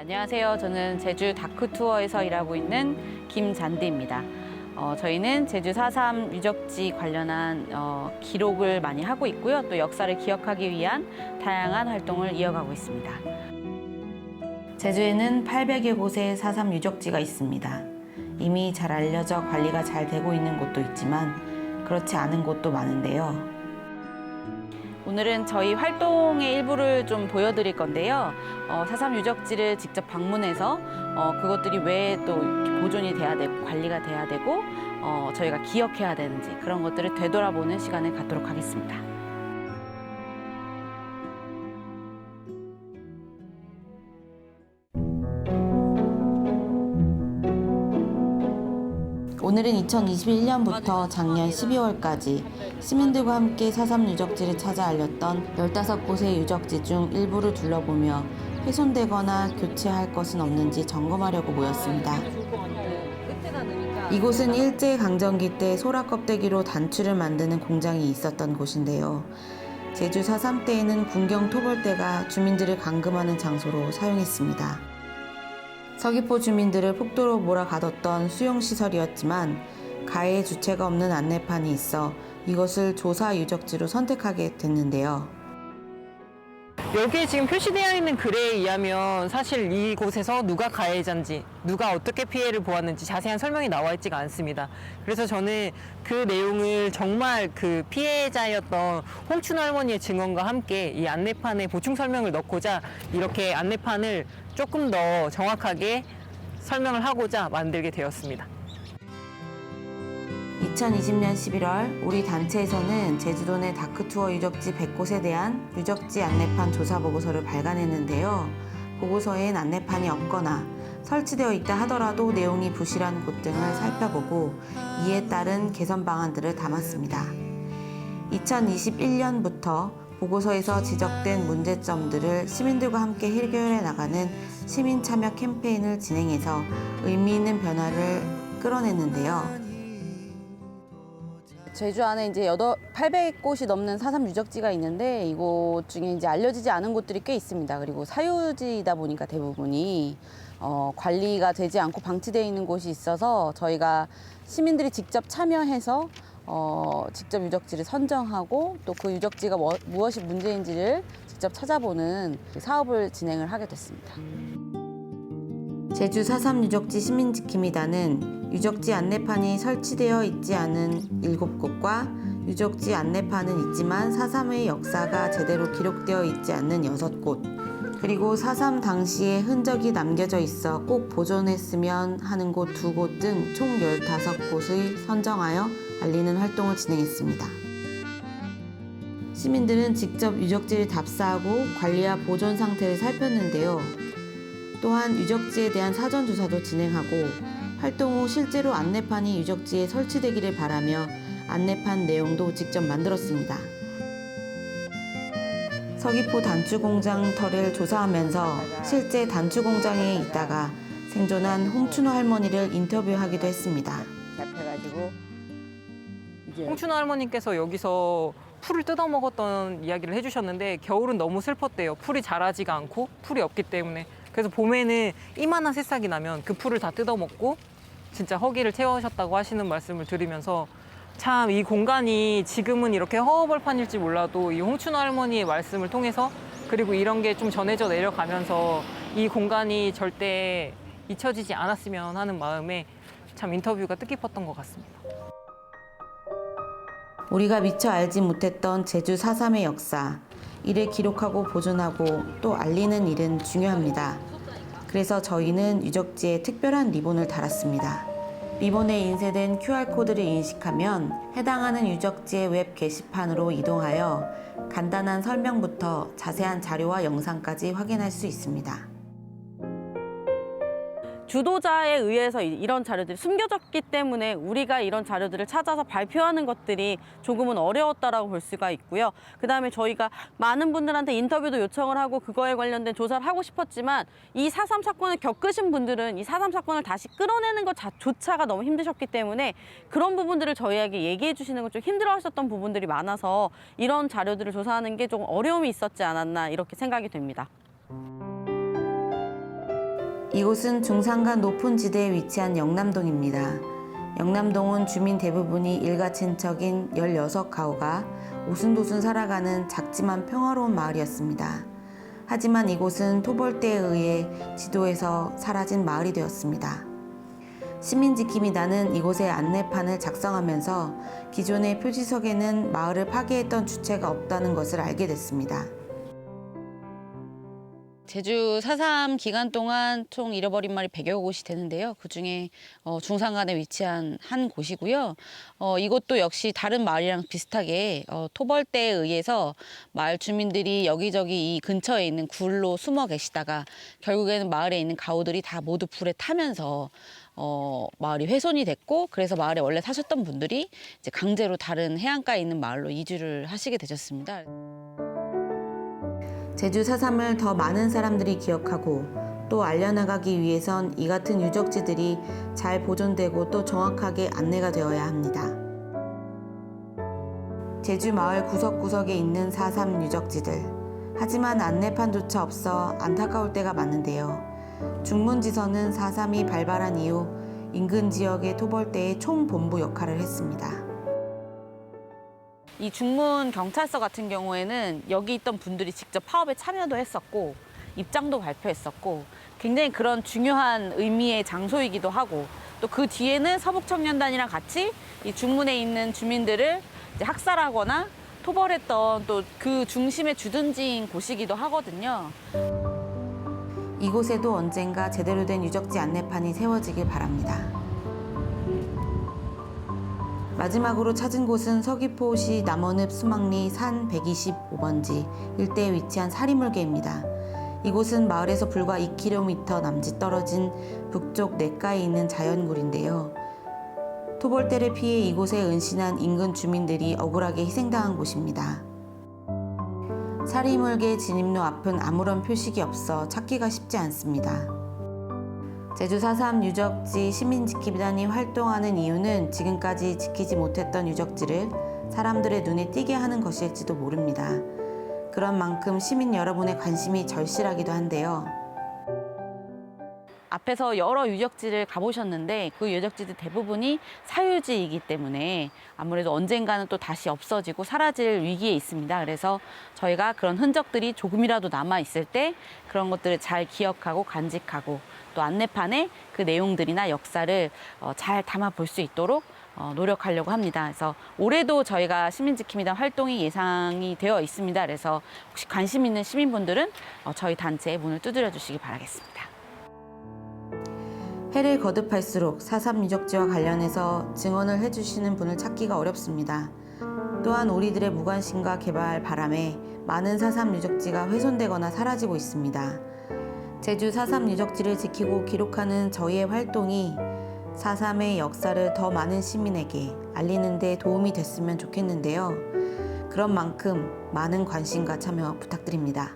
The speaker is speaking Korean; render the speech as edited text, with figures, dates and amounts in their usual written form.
안녕하세요. 저는 제주 다크투어에서 일하고 있는 김잔디입니다. 저희는 제주 4.3 유적지 관련한 기록을 많이 하고 있고요. 또 역사를 기억하기 위한 다양한 활동을 이어가고 있습니다. 제주에는 800여 곳의 4.3 유적지가 있습니다. 이미 잘 알려져 관리가 잘 되고 있는 곳도 있지만 그렇지 않은 곳도 많은데요. 오늘은 저희 활동의 일부를 좀 보여드릴 건데요. 4.3 유적지를 직접 방문해서 그것들이 왜 또 보존이 돼야 되고 관리가 돼야 되고 저희가 기억해야 되는지 그런 것들을 되돌아보는 시간을 갖도록 하겠습니다. 오늘은 2021년부터 작년 12월까지 시민들과 함께 4.3 유적지를 찾아 알렸던 15곳의 유적지 중 일부를 둘러보며 훼손되거나 교체할 것은 없는지 점검하려고 모였습니다. 이곳은 일제강점기 때 소라 껍데기로 단추를 만드는 공장이 있었던 곳인데요. 제주 4.3 때에는 군경 토벌대가 주민들을 감금하는 장소로 사용했습니다. 서귀포 주민들을 폭도로 몰아가뒀던 수용시설이었지만 가해의 주체가 없는 안내판이 있어 이것을 조사 유적지로 선택하게 됐는데요. 여기에 지금 표시되어 있는 글에 의하면 사실 이곳에서 누가 가해자인지, 누가 어떻게 피해를 보았는지 자세한 설명이 나와 있지가 않습니다. 그래서 저는 그 내용을 정말 그 피해자였던 홍춘 할머니의 증언과 함께 이 안내판에 보충 설명을 넣고자 이렇게 안내판을 조금 더 정확하게 설명을 하고자 만들게 되었습니다. 2020년 11월 우리 단체에서는 제주도 내 다크투어 유적지 100곳에 대한 유적지 안내판 조사 보고서를 발간했는데요. 보고서엔 안내판이 없거나 설치되어 있다 하더라도 내용이 부실한 곳 등을 살펴보고 이에 따른 개선 방안들을 담았습니다. 2021년부터 보고서에서 지적된 문제점들을 시민들과 함께 해결해 나가는 시민 참여 캠페인을 진행해서 의미 있는 변화를 끌어냈는데요. 제주 안에 이제 800곳이 넘는 4.3 유적지가 있는데 이곳 중에 이제 알려지지 않은 곳들이 꽤 있습니다. 그리고 사유지이다 보니까 대부분이 관리가 되지 않고 방치되어 있는 곳이 있어서 저희가 시민들이 직접 참여해서 직접 유적지를 선정하고 또 그 유적지가 무엇이 문제인지를 직접 찾아보는 사업을 진행을 하게 됐습니다. 제주 4.3 유적지 시민지킴이단은 유적지 안내판이 설치되어 있지 않은 7곳과 유적지 안내판은 있지만 4.3의 역사가 제대로 기록되어 있지 않는 6곳, 그리고 4.3 당시의 흔적이 남겨져 있어 꼭 보존했으면 하는 곳 2곳 등 총 15곳을 선정하여 알리는 활동을 진행했습니다. 시민들은 직접 유적지를 답사하고 관리와 보존 상태를 살폈는데요. 또한 유적지에 대한 사전조사도 진행하고 활동 후 실제로 안내판이 유적지에 설치되기를 바라며 안내판 내용도 직접 만들었습니다. 서귀포 단추공장 터를 조사하면서 실제 단추공장에 있다가 생존한 홍춘호 할머니를 인터뷰하기도 했습니다. 홍춘호 할머니께서 여기서 풀을 뜯어먹었던 이야기를 해주셨는데 겨울은 너무 슬펐대요. 풀이 자라지가 않고 풀이 없기 때문에. 그래서 봄에는 이만한 새싹이 나면 그 풀을 다 뜯어먹고 진짜 허기를 채우셨다고 하시는 말씀을 들으면서 참 이 공간이 지금은 이렇게 허허벌판일지 몰라도 이 홍춘호 할머니의 말씀을 통해서 그리고 이런 게 좀 전해져 내려가면서 이 공간이 절대 잊혀지지 않았으면 하는 마음에 참 인터뷰가 뜻깊었던 것 같습니다. 우리가 미처 알지 못했던 제주 4.3의 역사, 이를 기록하고 보존하고 또 알리는 일은 중요합니다. 그래서 저희는 유적지에 특별한 리본을 달았습니다. 리본에 인쇄된 QR코드를 인식하면 해당하는 유적지의 웹 게시판으로 이동하여 간단한 설명부터 자세한 자료와 영상까지 확인할 수 있습니다. 주도자에 의해서 이런 자료들이 숨겨졌기 때문에 우리가 이런 자료들을 찾아서 발표하는 것들이 조금은 어려웠다라고 볼 수가 있고요. 그다음에 저희가 많은 분들한테 인터뷰도 요청을 하고 그거에 관련된 조사를 하고 싶었지만 이 4.3 사건을 겪으신 분들은 이 4.3 사건을 다시 끌어내는 것조차가 너무 힘드셨기 때문에 그런 부분들을 저희에게 얘기해 주시는 걸 좀 힘들어하셨던 부분들이 많아서 이런 자료들을 조사하는 게 조금 어려움이 있었지 않았나 이렇게 생각이 됩니다. 이곳은 중산간 높은 지대에 위치한 영남동입니다. 영남동은 주민 대부분이 일가 친척인 16가구가 오순도순 살아가는 작지만 평화로운 마을이었습니다. 하지만 이곳은 토벌대에 의해 지도에서 사라진 마을이 되었습니다. 시민지킴이단은 이곳에 안내판을 작성하면서 기존의 표지석에는 마을을 파괴했던 주체가 없다는 것을 알게 됐습니다. 제주 4.3 기간 동안 총 잃어버린 말이 100여 곳이 되는데요. 그중에 중산간에 위치한 한 곳이고요. 이곳도 역시 다른 마을이랑 비슷하게 토벌대에 의해서 마을 주민들이 여기저기 이 근처에 있는 굴로 숨어 계시다가 결국에는 마을에 있는 가구들이 다 모두 불에 타면서 마을이 훼손이 됐고, 그래서 마을에 원래 사셨던 분들이 이제 강제로 다른 해안가에 있는 마을로 이주를 하시게 되셨습니다. 제주 4.3을 더 많은 사람들이 기억하고 또 알려나가기 위해선 이 같은 유적지들이 잘 보존되고 또 정확하게 안내가 되어야 합니다. 제주 마을 구석구석에 있는 4.3 유적지들. 하지만 안내판조차 없어 안타까울 때가 많은데요. 중문지서는 4.3이 발발한 이후 인근 지역의 토벌대의 총본부 역할을 했습니다. 이 중문 경찰서 같은 경우에는 여기 있던 분들이 직접 파업에 참여도 했었고 입장도 발표했었고 굉장히 그런 중요한 의미의 장소이기도 하고, 또 그 뒤에는 서북청년단이랑 같이 이 중문에 있는 주민들을 이제 학살하거나 토벌했던 또 그 중심의 주둔지인 곳이기도 하거든요. 이곳에도 언젠가 제대로 된 유적지 안내판이 세워지길 바랍니다. 마지막으로 찾은 곳은 서귀포시 남원읍 수막리 산 125번지 일대에 위치한 사리물개입니다. 이곳은 마을에서 불과 2km 남짓 떨어진 북쪽 냇가에 있는 자연굴인데요. 토벌대를 피해 이곳에 은신한 인근 주민들이 억울하게 희생당한 곳입니다. 사리물개 진입로 앞은 아무런 표식이 없어 찾기가 쉽지 않습니다. 제주 4.3 유적지 시민지킴이단이 활동하는 이유는 지금까지 지키지 못했던 유적지를 사람들의 눈에 띄게 하는 것일지도 모릅니다. 그런 만큼 시민 여러분의 관심이 절실하기도 한데요. 앞에서 여러 유적지를 가보셨는데 그 유적지들 대부분이 사유지이기 때문에 아무래도 언젠가는 또 다시 없어지고 사라질 위기에 있습니다. 그래서 저희가 그런 흔적들이 조금이라도 남아있을 때 그런 것들을 잘 기억하고 간직하고 또 안내판에 그 내용들이나 역사를 잘 담아 볼 수 있도록 노력하려고 합니다. 그래서 올해도 저희가 시민지킴이단 활동이 예상이 되어 있습니다. 그래서 혹시 관심 있는 시민분들은 저희 단체에 문을 두드려 주시기 바라겠습니다. 해를 거듭할수록 4.3 유적지와 관련해서 증언을 해주시는 분을 찾기가 어렵습니다. 또한 우리들의 무관심과 개발 바람에 많은 4.3 유적지가 훼손되거나 사라지고 있습니다. 제주 4.3 유적지를 지키고 기록하는 저희의 활동이 4.3의 역사를 더 많은 시민에게 알리는 데 도움이 됐으면 좋겠는데요. 그런 만큼 많은 관심과 참여 부탁드립니다.